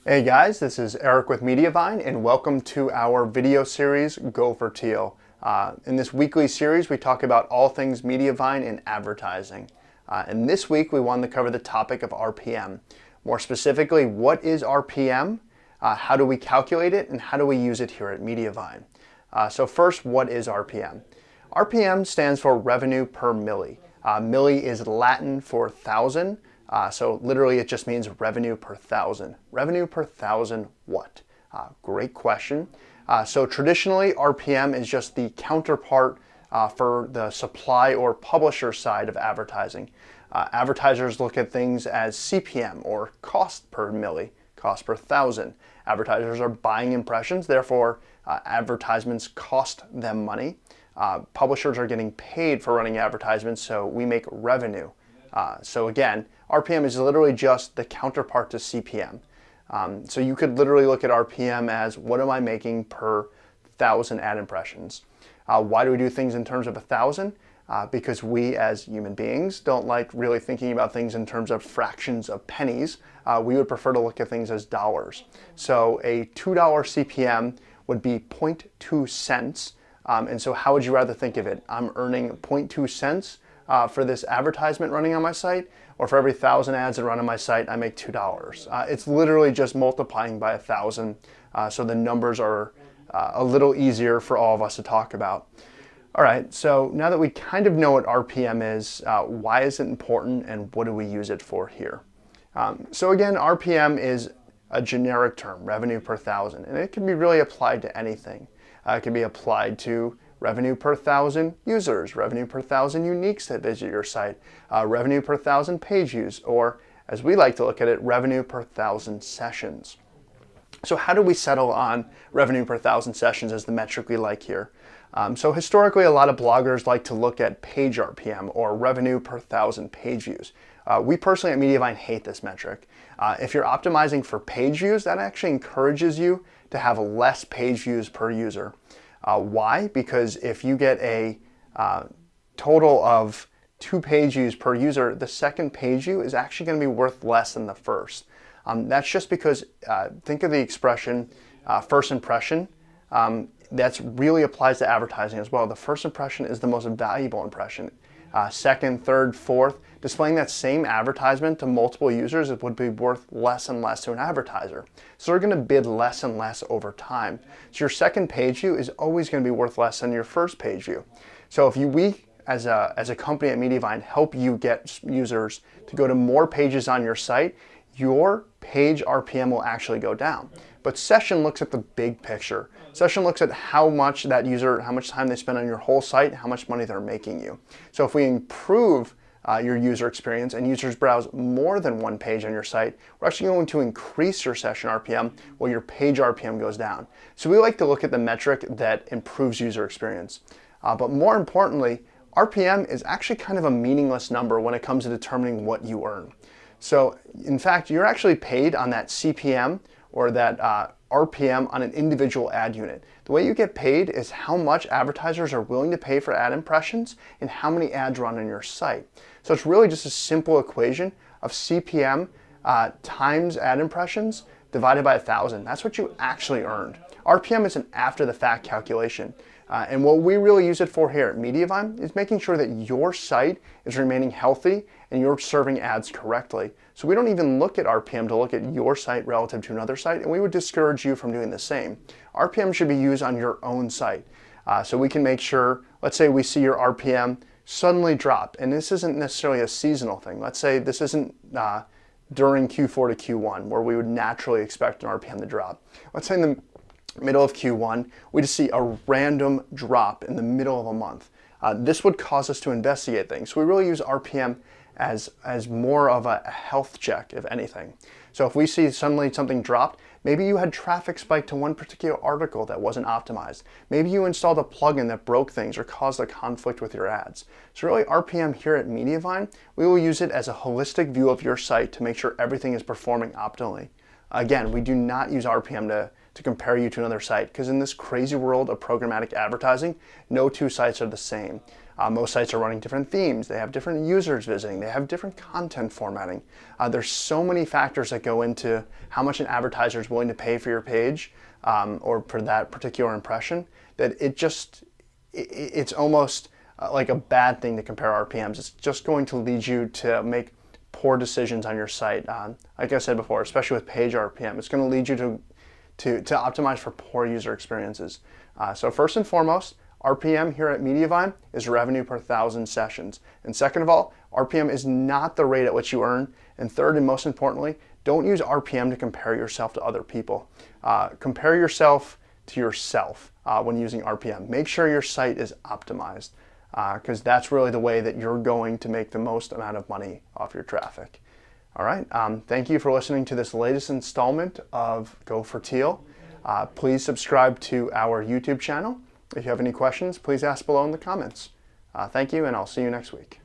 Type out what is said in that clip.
Hey guys, this is Eric with Mediavine and welcome to our video series, Go for Teal. In this weekly series, we talk about all things Mediavine and advertising. And this week, we wanted to cover the topic of RPM. More specifically, what is RPM? How do we calculate it? And how do we use it here at Mediavine? So first, what is RPM? RPM stands for revenue per milli. Milli is Latin for thousand. So literally it just means revenue per thousand. Revenue per thousand what? Great question. So traditionally RPM is just the counterpart for the supply or publisher side of advertising. Advertisers look at things as CPM or cost per milli, cost per thousand. Advertisers are buying impressions, therefore advertisements cost them money. Publishers are getting paid for running advertisements, so we make revenue. So again, RPM is literally just the counterpart to CPM. So you could literally look at RPM as what am I making per thousand ad impressions? Why do we do things in terms of 1,000? Because we as human beings don't like really thinking about things in terms of fractions of pennies. We would prefer to look at things as dollars. So a $2 CPM would be 0.2 cents. And so how would you rather think of it? I'm earning 0.2 cents for this advertisement running on my site, or for every 1,000 ads that run on my site, I make $2. It's literally just multiplying by 1,000, so the numbers are a little easier for all of us to talk about. All right, so now that we kind of know what RPM is, why is it important and what do we use it for here? So again, RPM is a generic term, revenue per thousand, and it can be really applied to anything. It can be applied to revenue per thousand users, revenue per thousand uniques that visit your site, revenue per thousand page views, or as we like to look at it, revenue per thousand sessions. So how do we settle on revenue per thousand sessions as the metric we like here? So historically, a lot of bloggers like to look at page RPM or revenue per thousand page views. We personally at Mediavine hate this metric. If you're optimizing for page views, that actually encourages you to have less page views per user. Why? Because if you get a total of 2 page views per user, the second page view is actually going to be worth less than the first. That's just because, think of the expression first impression. That really applies to advertising as well. The first impression is the most valuable impression. Second, third, fourth, displaying that same advertisement to multiple users would be worth less and less to an advertiser. So they're going to bid less and less over time. So your second page view is always going to be worth less than your first page view. So if we as a company at Mediavine help you get users to go to more pages on your site, your page RPM will actually go down. But Session looks at the big picture. Session looks at how much that user, how much time they spend on your whole site, how much money they're making you. So if we improve your user experience and users browse more than one page on your site, we're actually going to increase your Session RPM while your page RPM goes down. So we like to look at the metric that improves user experience. But more importantly, RPM is actually kind of a meaningless number when it comes to determining what you earn. So in fact, you're actually paid on that CPM or that RPM on an individual ad unit. The way you get paid is how much advertisers are willing to pay for ad impressions and how many ads run on your site. So it's really just a simple equation of CPM times ad impressions divided by 1,000. That's what you actually earned. RPM is an after the fact calculation. And what we really use it for here at Mediavine is making sure that your site is remaining healthy and you're serving ads correctly. So we don't even look at RPM to look at your site relative to another site, and we would discourage you from doing the same. RPM should be used on your own site. So we can make sure, let's say we see your RPM suddenly drop, and this isn't necessarily a seasonal thing. Let's say this isn't during Q4 to Q1 where we would naturally expect an RPM to drop. Let's say in the middle of Q1, we just see a random drop in the middle of a month. This would cause us to investigate things. So we really use RPM as more of a health check, if anything. So if we see suddenly something dropped, maybe you had traffic spike to one particular article that wasn't optimized. Maybe you installed a plugin that broke things or caused a conflict with your ads. So really RPM here at Mediavine, we will use it as a holistic view of your site to make sure everything is performing optimally. Again, we do not use RPM to compare you to another site, because in this crazy world of programmatic advertising, no two sites are the same. Most sites are running different themes. They have different users visiting. They have different content formatting. There's so many factors that go into how much an advertiser is willing to pay for your page or for that particular impression, that it's almost like a bad thing to compare RPMs. It's just going to lead you to make poor decisions on your site. Like I said before, especially with page RPM, it's going to lead you to optimize for poor user experiences. So first and foremost, RPM here at Mediavine is revenue per 1,000 sessions. And second of all, RPM is not the rate at which you earn. And third, and most importantly, don't use RPM to compare yourself to other people. Compare yourself to yourself when using RPM. Make sure your site is optimized, because that's really the way that you're going to make the most amount of money off your traffic. All right, thank you for listening to this latest installment of Go for Teal. Please subscribe to our YouTube channel. If you have any questions, please ask below in the comments. Thank you, and I'll see you next week.